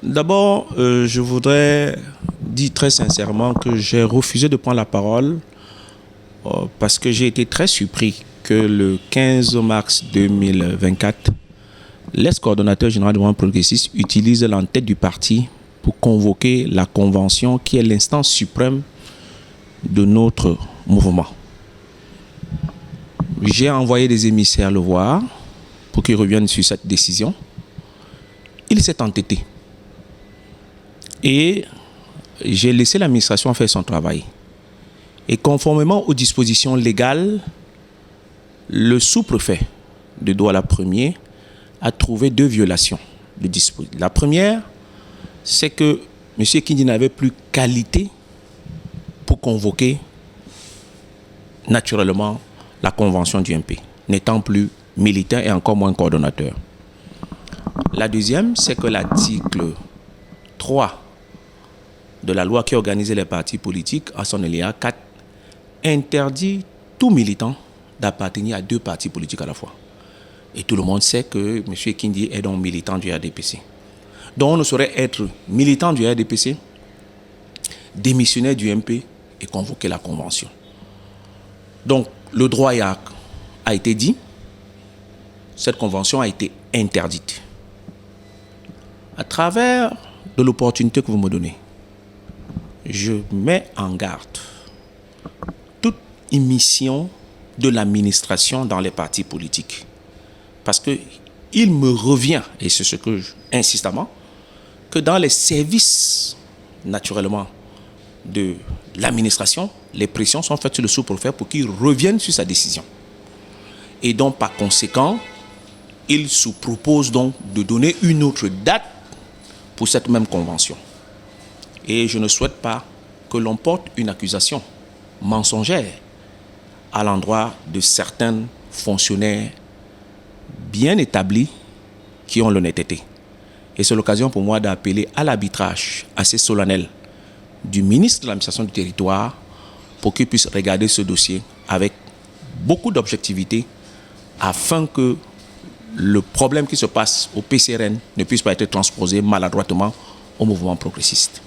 D'abord, je voudrais dire très sincèrement que j'ai refusé de prendre la parole parce que j'ai été très surpris que le 15 mars 2024, l'ex-coordonnateur général du mouvement progressiste utilise l'entête du parti pour convoquer la convention qui est l'instance suprême de notre mouvement. J'ai envoyé des émissaires le voir pour qu'ils reviennent sur cette décision. Il s'est entêté. Et j'ai laissé l'administration faire son travail. Et conformément aux dispositions légales, le sous-préfet de Douala Premier a trouvé deux violations de dispositions. La première, c'est que M. Kindi n'avait plus qualité pour convoquer naturellement la convention du MP, n'étant plus militant et encore moins coordonnateur. La deuxième, c'est que l'article 3 de la loi qui organisait les partis politiques, à son alinéa 4, interdit tout militant d'appartenir à deux partis politiques à la fois. Et tout le monde sait que M. Kindi est donc militant du RDPC. Donc on ne saurait être militant du RDPC, démissionnaire du MP et convoquer la convention. Donc le droit a été dit, cette convention a été interdite. À travers de l'opportunité que vous me donnez, je mets en garde toute émission de l'administration dans les partis politiques. Parce qu'il me revient, et c'est ce que insistamment, que dans les services, naturellement, de l'administration, les pressions sont faites sur le sous-préfet pour qu'il revienne sur sa décision. Et donc, par conséquent, il se propose donc de donner une autre date pour cette même convention. Et je ne souhaite pas que l'on porte une accusation mensongère à l'endroit de certains fonctionnaires bien établis qui ont l'honnêteté. Et c'est l'occasion pour moi d'appeler à l'arbitrage assez solennel du ministre de l'administration du territoire pour qu'il puisse regarder ce dossier avec beaucoup d'objectivité afin que le problème qui se passe au PCRN ne puisse pas être transposé maladroitement au mouvement progressiste.